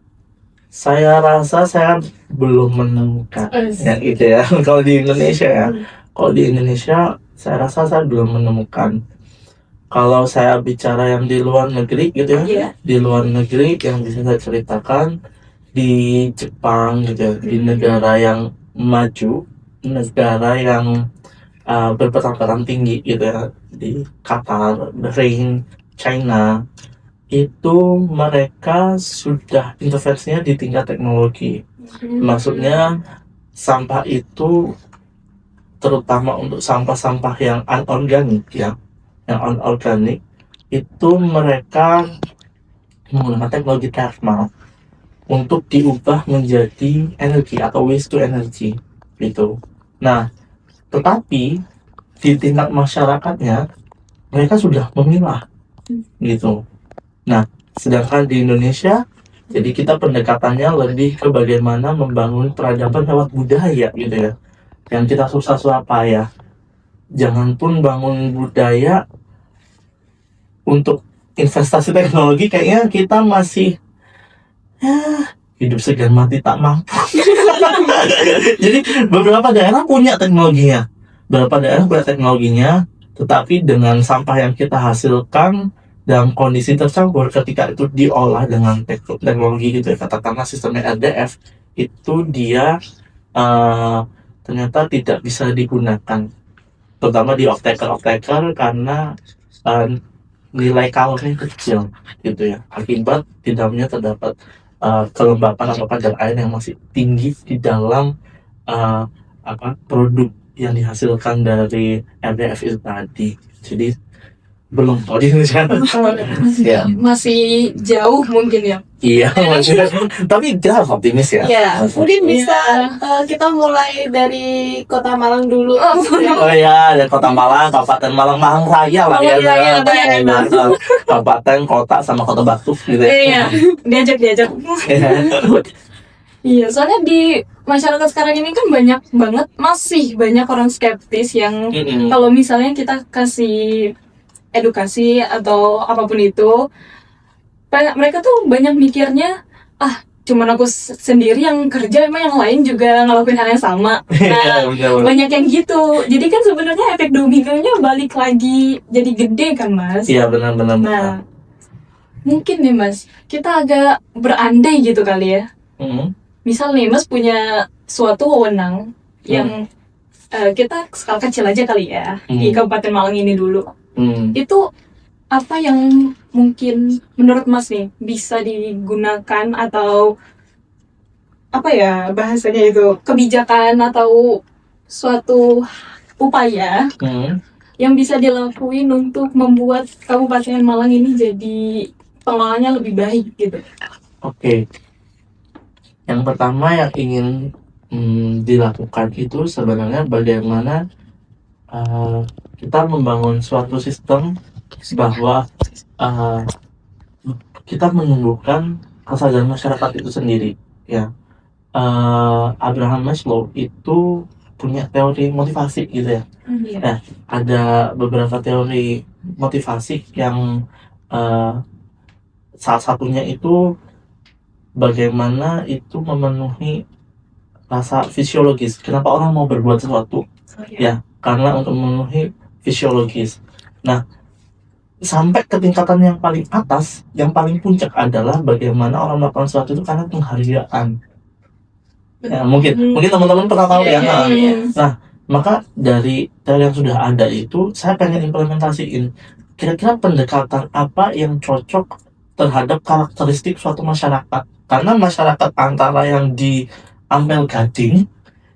S2: saya rasa saya belum menemukan yang itu ya. Kalau di Indonesia ya, kalau di Indonesia saya rasa saya belum menemukan. Kalau saya bicara yang di luar negeri gitu ya,
S1: Iya.
S2: di luar negeri yang bisa saya ceritakan di Jepang gitu ya, di negara yang maju, negara yang berpendapatan tinggi gitu ya, di Qatar, Bahrain, China, itu mereka sudah intervensinya di tingkat teknologi. Maksudnya sampah itu terutama untuk sampah-sampah yang anorganik ya, yang anorganik itu mereka menggunakan teknologi thermal untuk diubah menjadi energi atau waste to energy gitu. Nah, tetapi di tingkat masyarakatnya mereka sudah memilah gitu. Nah, sedangkan di Indonesia, jadi kita pendekatannya lebih ke bagaimana membangun peradaban lewat budaya gitu ya, yang kita susah-susah payah. Jangan pun bangun budaya, untuk investasi teknologi kayaknya kita masih hidup segan mati tak mampu. Jadi beberapa daerah punya teknologinya, tetapi dengan sampah yang kita hasilkan dalam kondisi tercampur, ketika itu diolah dengan teknologi gitu ya, katakanlah sistemnya RDF, itu dia ternyata tidak bisa digunakan, terutama di off-taker karena nilai kalornya kecil gitu ya, akibat di dalamnya terdapat kelembapan atau kadar air yang masih tinggi di dalam produk yang dihasilkan dari RDF itu tadi. Jadi belum tahu di Indonesia. Ya.
S1: Masih jauh mungkin ya.
S2: Iya, maksudnya. Tapi kita harus optimis ya.
S3: Ya, mungkin bisa kita mulai dari Kota Malang dulu.
S2: Oh ya, dari Kota Malang, Kabupaten Malang Raya lah ya. Kabupaten, kota, sama Kota Batu gitu ya.
S1: Iya, diajak. Iya, soalnya di masyarakat sekarang ini kan masih banyak orang skeptis yang kalau misalnya kita kasih edukasi atau apapun itu, mereka tuh banyak mikirnya, cuman aku sendiri yang kerja, emang yang lain juga ngelakuin hal yang sama. Nah, banyak yang gitu. Jadi kan sebenarnya efek dominonya balik lagi jadi gede kan Mas?
S2: Iya, benar.
S1: Nah, mungkin nih Mas, kita agak berandai gitu kali ya. Misal nih Mas punya suatu wewenang yang kita skala kecil aja kali ya, di Kabupaten Malang ini dulu. Itu apa yang mungkin menurut Mas nih bisa digunakan, atau apa ya bahasanya itu, kebijakan atau suatu upaya yang bisa dilakuin untuk membuat Kabupaten Malang ini jadi pengelolaannya lebih baik gitu?
S2: Oke. Yang pertama yang ingin dilakukan itu sebenarnya bagaimana kita membangun suatu sistem bahwa kita menumbuhkan kesadaran masyarakat itu sendiri, ya. Abraham Maslow itu punya teori motivasi gitu ya.
S1: Iya.
S2: Ada beberapa teori motivasi yang salah satunya itu bagaimana itu memenuhi rasa fisiologis. Kenapa orang mau berbuat sesuatu? Ya, karena untuk memenuhi fisiologis. Nah, sampai ke tingkatan yang paling atas, yang paling puncak adalah bagaimana orang melakukan sesuatu itu karena penghargaan. Ya, mungkin teman-teman pernah tahu ya. Nah, maka dari yang sudah ada itu, saya pengen implementasiin. Kira-kira pendekatan apa yang cocok terhadap karakteristik suatu masyarakat? Karena masyarakat antara yang di Ampel Gading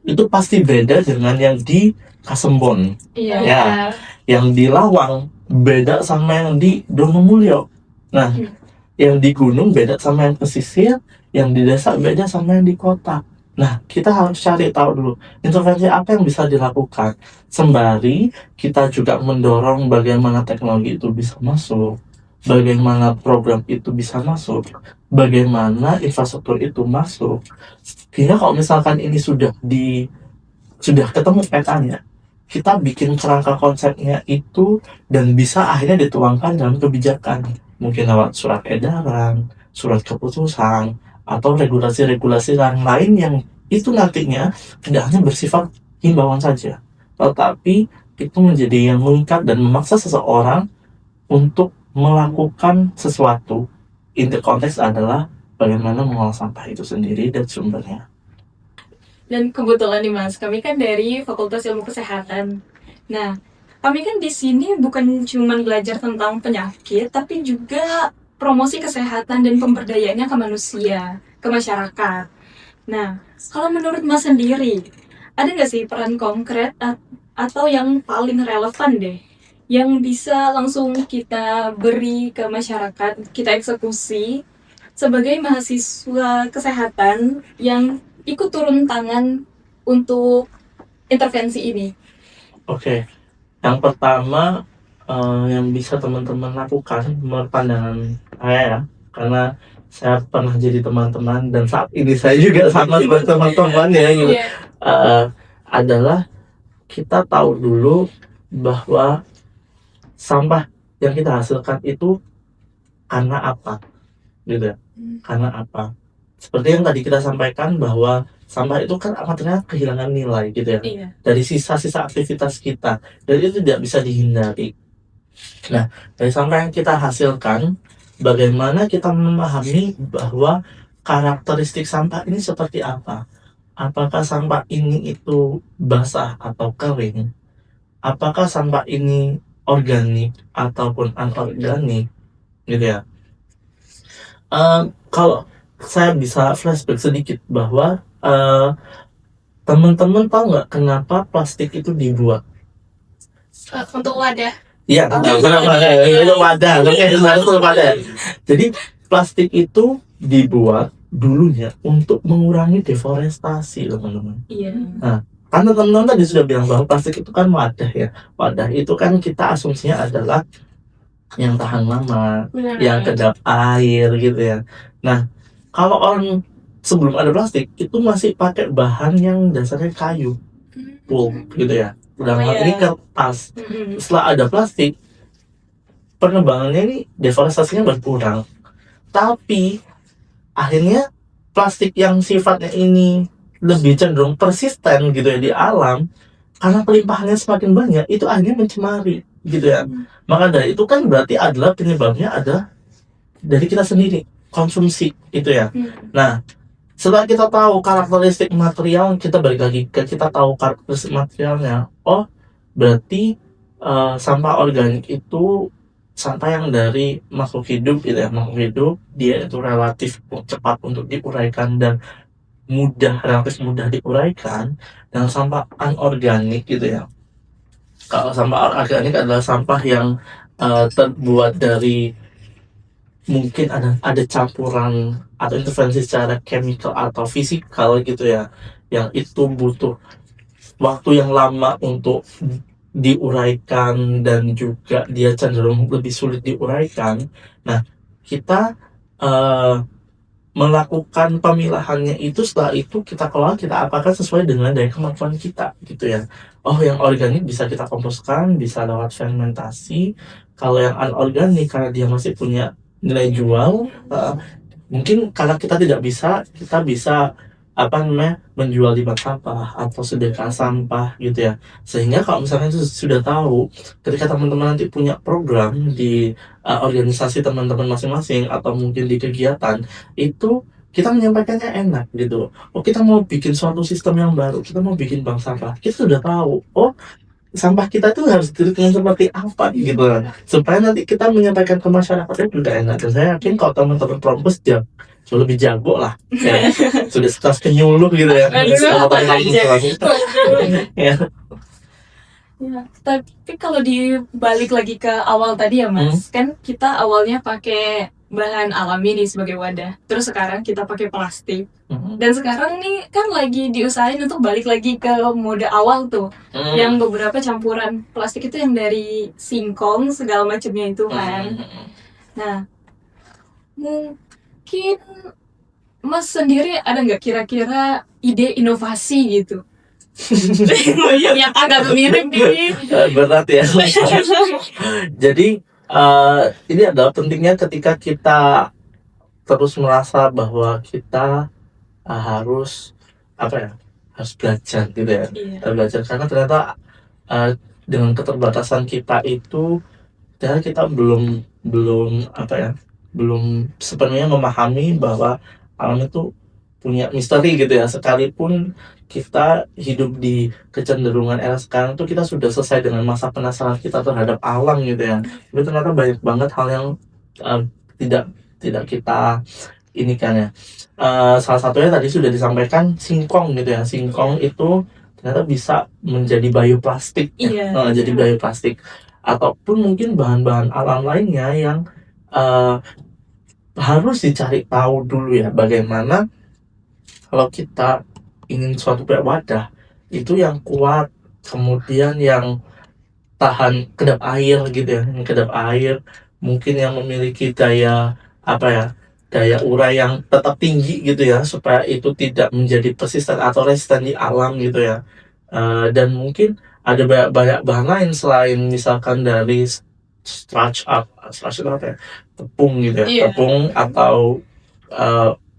S2: itu pasti beda dengan yang di Kasembon.
S1: Iya.
S2: Ya, yang di Lawang beda sama yang di Donomulyo. Nah, yang di gunung beda sama yang pesisir, yang di desa beda sama yang di kota. Nah, kita harus cari tahu dulu intervensi apa yang bisa dilakukan. Sembari kita juga mendorong bagaimana teknologi itu bisa masuk, bagaimana program itu bisa masuk, bagaimana infrastruktur itu masuk. Sehingga kalau misalkan ini sudah ketemu petanya, kita bikin kerangka konsepnya itu dan bisa akhirnya dituangkan dalam kebijakan, mungkin lewat surat edaran, surat keputusan, atau regulasi-regulasi yang lain yang itu nantinya tidak hanya bersifat himbauan saja, tetapi itu menjadi yang mengikat dan memaksa seseorang untuk melakukan sesuatu. Inti konteks adalah bagaimana mengolah sampah itu sendiri dan sumbernya.
S1: Dan kebetulan nih Mas, kami kan dari Fakultas Ilmu Kesehatan. Nah, kami kan di sini bukan cuma belajar tentang penyakit, tapi juga promosi kesehatan dan pemberdayaannya ke manusia, ke masyarakat. Nah, kalau menurut Mas sendiri, ada nggak sih peran konkret atau yang paling relevan deh, yang bisa langsung kita beri ke masyarakat, kita eksekusi sebagai mahasiswa kesehatan yang ikut turun tangan untuk intervensi ini?
S2: Oke, yang pertama yang bisa teman-teman lakukan menurut pandangan saya ya, karena saya pernah jadi teman-teman dan saat ini saya juga sama seperti teman-teman ya gitu. Adalah kita tahu dulu bahwa sampah yang kita hasilkan itu karena apa gitu ya, karena apa. Seperti yang tadi kita sampaikan bahwa sampah itu kan akhirnya kehilangan nilai gitu ya, dari sisa-sisa aktivitas kita, dan itu tidak bisa dihindari. Nah, dari sampah yang kita hasilkan, bagaimana kita memahami bahwa karakteristik sampah ini seperti apa? Apakah sampah ini itu basah atau kering? Apakah sampah ini organik ataupun anorganik gitu ya? Kalau saya bisa flashback sedikit bahwa teman-teman tahu nggak kenapa plastik itu dibuat?
S3: Untuk wadah.
S2: Iya, kenapa? Itu wadah. Itu wadah. Jadi plastik itu dibuat dulunya untuk mengurangi deforestasi, teman-teman.
S1: Iya.
S2: Nah, karena teman-teman tadi sudah bilang bahwa plastik itu kan wadah ya. Wadah itu kan kita asumsinya adalah yang tahan lama, yang kedap air gitu ya. Nah, kalau orang sebelum ada plastik itu masih pakai bahan yang dasarnya kayu, pulp gitu ya. Ini kertas. Setelah ada plastik, penebangannya ini deforestasinya berkurang. Tapi akhirnya plastik yang sifatnya ini lebih cenderung persisten gitu ya di alam, karena pelimpahannya semakin banyak, itu akhirnya mencemari gitu ya. Maka dari itu kan berarti adalah penyebabnya adalah dari kita sendiri, konsumsi itu ya. Nah, setelah kita tahu karakteristik material, kita balik lagi ke kita tahu karakteristik materialnya. Oh, berarti sampah organik itu sampah yang dari makhluk hidup gitu ya. Makhluk hidup dia itu relatif cepat untuk diuraikan dan relatif mudah diuraikan. Dan sampah anorganik gitu ya. Kalau sampah organik adalah sampah yang terbuat dari mungkin ada campuran atau intervensi secara chemical atau fisikal gitu ya, yang itu butuh waktu yang lama untuk diuraikan dan juga dia cenderung lebih sulit diuraikan. Nah, kita melakukan pemilahannya itu, setelah itu kita kelola, kita apakan sesuai dengan daya kemampuan kita gitu ya. Oh, yang organik bisa kita komposkan, bisa lewat fermentasi. Kalau yang anorganik karena dia masih punya nilai jual, mungkin karena kita tidak bisa, kita bisa menjual di bank sampah atau sedekah sampah gitu ya. Sehingga kalau misalkan sudah tahu, ketika teman-teman nanti punya program di organisasi teman-teman masing-masing atau mungkin di kegiatan itu, kita menyampaikannya enak gitu. Oh, kita mau bikin suatu sistem yang baru, kita mau bikin bank sampah, kita sudah tahu, oh sampah kita tuh harus ditreatment seperti apa gitu, supaya nanti kita menyampaikan ke masyarakat itu juga enak. Dan saya yakin kalau teman-teman Prompus jauh lebih jago lah ya. Sudah sekelas penyuluh gitu ya. Ya.
S1: Ya, tapi kalau dibalik lagi ke awal tadi ya Mas, kan kita awalnya pakai bahan alami nih sebagai wadah, terus sekarang kita pakai plastik, dan sekarang nih kan lagi diusahain untuk balik lagi ke mode awal tuh, yang beberapa campuran plastik itu yang dari singkong segala macamnya itu kan. Nah, mungkin Mas sendiri ada nggak kira-kira ide inovasi gitu? Yang agak mirip nih.
S2: Berat ya. Jadi ini adalah pentingnya ketika kita terus merasa bahwa kita harus harus belajar gitu ya. Belajar karena ternyata dengan keterbatasan kita itu, ternyata kita belum sepenuhnya memahami bahwa alam itu punya misteri gitu ya. Sekalipun kita hidup di kecenderungan era sekarang tuh, kita sudah selesai dengan masa penasaran kita terhadap alam gitu ya. Tapi ternyata banyak banget hal yang tidak kita ini kan ya. Salah satunya tadi sudah disampaikan, singkong gitu ya. Singkong itu ternyata bisa menjadi bioplastik ya. Jadi bioplastik, ataupun mungkin bahan-bahan alam lainnya yang harus dicari tahu dulu ya, bagaimana kalau kita ingin suatu wadah itu yang kuat, kemudian yang tahan kedap air gitu ya, yang kedap air, mungkin yang memiliki daya daya urai yang tetap tinggi gitu ya, supaya itu tidak menjadi persisten atau resisten di alam gitu ya. Dan mungkin ada banyak bahan lain selain misalkan dari starch apa ya, tepung gitu ya, tepung atau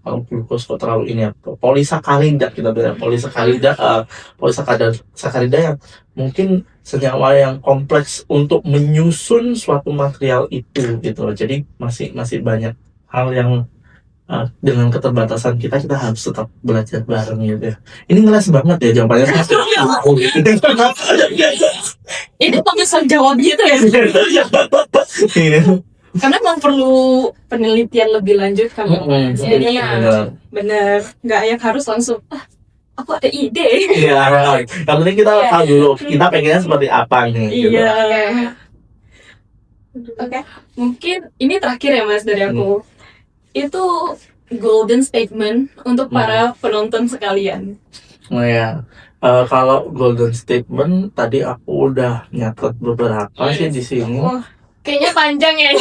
S2: kalau glukos kok terlalu ini ya, polisakarida, kita bilang polisakarida yang mungkin senyawa yang kompleks untuk menyusun suatu material itu gitu. Jadi masih banyak hal yang dengan keterbatasan kita harus tetap belajar bareng gitu ya. Ini ngeles banget ya jawabannya.
S1: Ini pemisahan jawab gitu ya. Karena memang perlu penelitian lebih lanjut kan. Jadi bener, nggak yang harus langsung aku ada ide.
S2: Iya, yang penting kita tahu dulu kita pengennya seperti apa nih.
S1: Iya. Oke. Mungkin ini terakhir ya Mas dari aku. Itu golden statement untuk para penonton sekalian.
S2: Oh ya, kalau golden statement tadi aku udah nyatet beberapa sih di sini.
S3: Kayaknya panjang ya.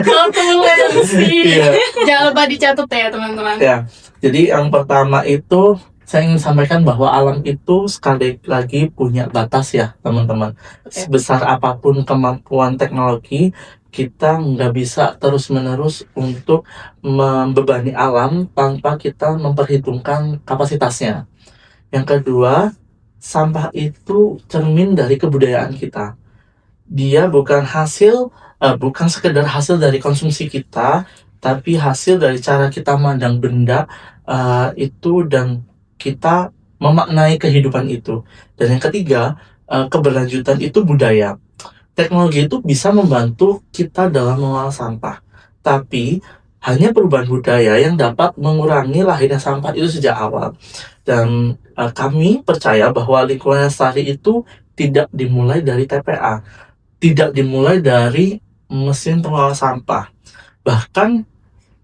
S3: Kalau tulis sih. Jangan lupa dicatat ya teman-teman.
S2: Ya, jadi yang pertama itu saya ingin sampaikan bahwa alam itu sekali lagi punya batas ya teman-teman. Sebesar apapun kemampuan teknologi, kita nggak bisa terus-menerus untuk membebani alam tanpa kita memperhitungkan kapasitasnya. Yang kedua, sampah itu cermin dari kebudayaan kita. Dia bukan sekedar hasil dari konsumsi kita, tapi hasil dari cara kita memandang benda itu, dan kita memaknai kehidupan itu. Dan yang ketiga, keberlanjutan itu budaya. Teknologi itu bisa membantu kita dalam mengolah sampah, tapi hanya perubahan budaya yang dapat mengurangi lahirnya sampah itu sejak awal. Dan kami percaya bahwa lingkungan lestari itu tidak dimulai dari TPA, tidak dimulai dari mesin pengolah sampah, bahkan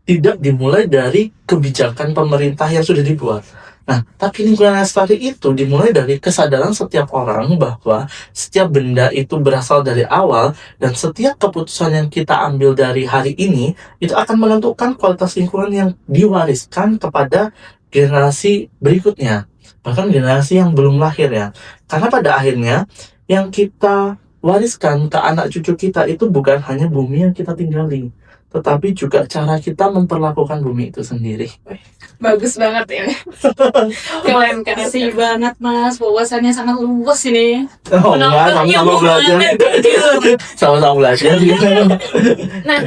S2: tidak dimulai dari kebijakan pemerintah yang sudah dibuat. Nah, tapi lingkungan yang seperti itu dimulai dari kesadaran setiap orang bahwa setiap benda itu berasal dari awal, dan setiap keputusan yang kita ambil dari hari ini itu akan menentukan kualitas lingkungan yang diwariskan kepada generasi berikutnya, bahkan generasi yang belum lahir ya. Karena pada akhirnya yang kita wariskan ke anak cucu kita itu bukan hanya bumi yang kita tinggali, tetapi juga cara kita memperlakukan bumi itu sendiri.
S3: Bagus banget ya. Keren, keren.
S1: Kasih banget Mas, wawasannya sangat luas ini.
S2: Oh enggak, sama-sama belajar. Sama-sama belajar.
S3: Nah,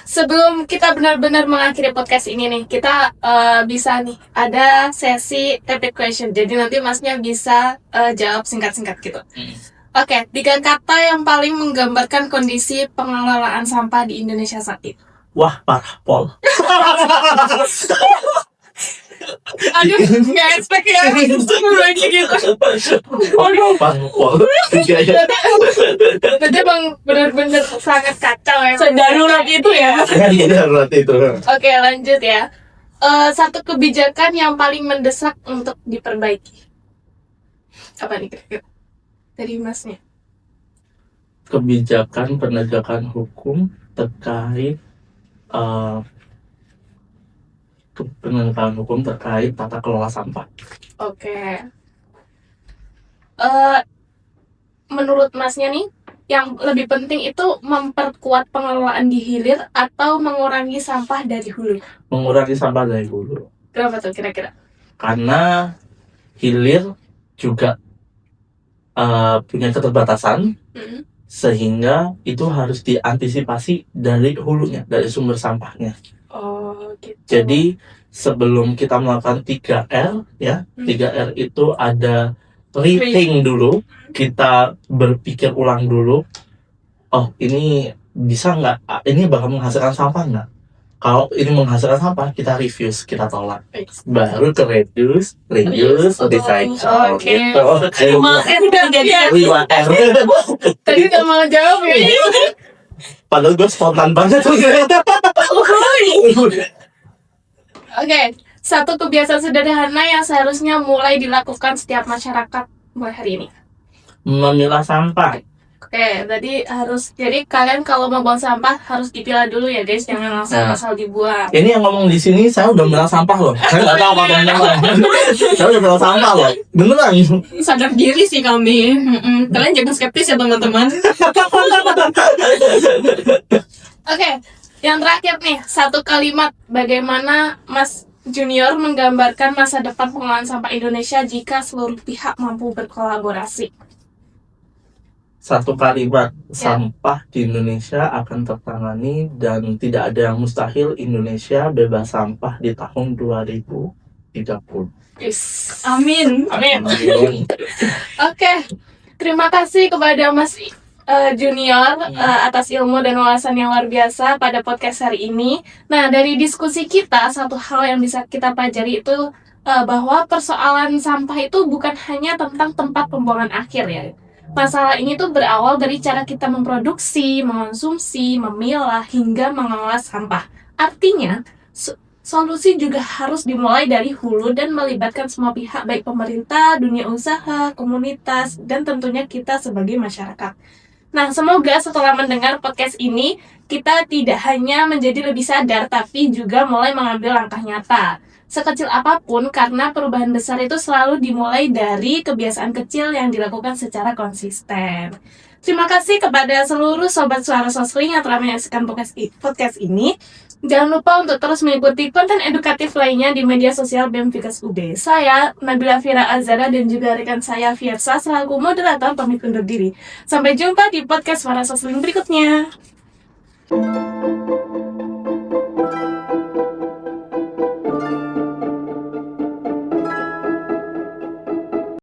S3: sebelum kita benar-benar mengakhiri podcast ini nih, kita bisa nih ada sesi rapid question. Jadi nanti Masnya bisa jawab singkat-singkat gitu. Oke, 3 kata yang paling menggambarkan kondisi pengelolaan sampah di Indonesia saat ini.
S2: Wah, parah, Pol.
S3: Aduh, nggak expect ya. Lagi gitu.
S2: Parah, Pol.
S3: Berarti emang benar-benar sangat kacau ya.
S1: Sedarurat itu ya.
S2: Iya, darurat itu.
S3: Oke, lanjut ya. Satu kebijakan yang paling mendesak untuk diperbaiki. Apa nih kira-kira? Dari Masnya.
S2: Kebijakan penegakan hukum terkait penegakan hukum terkait tata kelola sampah.
S3: Oke. Menurut Masnya nih, yang lebih penting itu memperkuat pengelolaan di hilir atau mengurangi sampah dari hulu?
S2: Mengurangi sampah dari hulu.
S3: Kenapa tuh kira-kira?
S2: Karena hilir juga punya keterbatasan, sehingga itu harus diantisipasi dari hulunya, dari sumber sampahnya.
S3: Oh, gitu.
S2: Jadi sebelum kita melakukan 3R ya, 3R itu ada rethink dulu, kita berpikir ulang dulu. Oh, ini bisa nggak? Ini bakal menghasilkan sampah nggak? Kalau ini menghasilkan sampah, kita refuse, kita tolak. Baru ke reduce, recycle.
S3: Oke.
S2: Gitu.
S1: 5R jadi
S2: 5R.
S3: Tadi udah mau jawab ya.
S2: Padahal gue spontan banget tuh.
S3: Oke, satu kebiasaan sederhana yang seharusnya mulai dilakukan setiap masyarakat mulai hari ini.
S2: Memilah sampah.
S3: Oke, jadi kalian kalau mau buang sampah harus dipilah dulu ya guys, jangan langsung
S2: Nah.
S3: asal dibuang.
S2: Ini yang ngomong di sini saya udah milah sampah loh. Saya nggak tahu apa teman-teman. Saya udah milah sampah loh. Beneran.
S1: sadar diri sih kami. Kalian jangan skeptis ya teman-teman.
S3: Oke, yang terakhir nih, satu kalimat bagaimana Mas Junior menggambarkan masa depan pengelolaan sampah Indonesia jika seluruh pihak mampu berkolaborasi.
S2: Satu kalimat, sampah di Indonesia akan tertangani dan tidak ada yang mustahil Indonesia bebas sampah di tahun 2030.
S3: Yes.
S1: Amin.
S3: Amin. Oke, terima kasih kepada Mas Junior atas ilmu dan wawasan yang luar biasa pada podcast hari ini. Nah, dari diskusi kita, satu hal yang bisa kita pelajari itu bahwa persoalan sampah itu bukan hanya tentang tempat pembuangan akhir ya. Masalah ini tuh berawal dari cara kita memproduksi, mengonsumsi, memilah, hingga mengelola sampah. Artinya, solusi juga harus dimulai dari hulu dan melibatkan semua pihak, baik pemerintah, dunia usaha, komunitas, dan tentunya kita sebagai masyarakat. Nah, semoga setelah mendengar podcast ini, kita tidak hanya menjadi lebih sadar, tapi juga mulai mengambil langkah nyata. Sekecil apapun, karena perubahan besar itu selalu dimulai dari kebiasaan kecil yang dilakukan secara konsisten. Terima kasih kepada seluruh Sobat Suara Sosling yang telah menyaksikan podcast ini. Jangan lupa untuk terus mengikuti konten edukatif lainnya di media sosial BEM Fikas UB. Saya, Nabila Fira Azara, dan juga rekan saya, Fiersa, selaku moderator pamit undur diri. Sampai jumpa di podcast Suara Sosling berikutnya.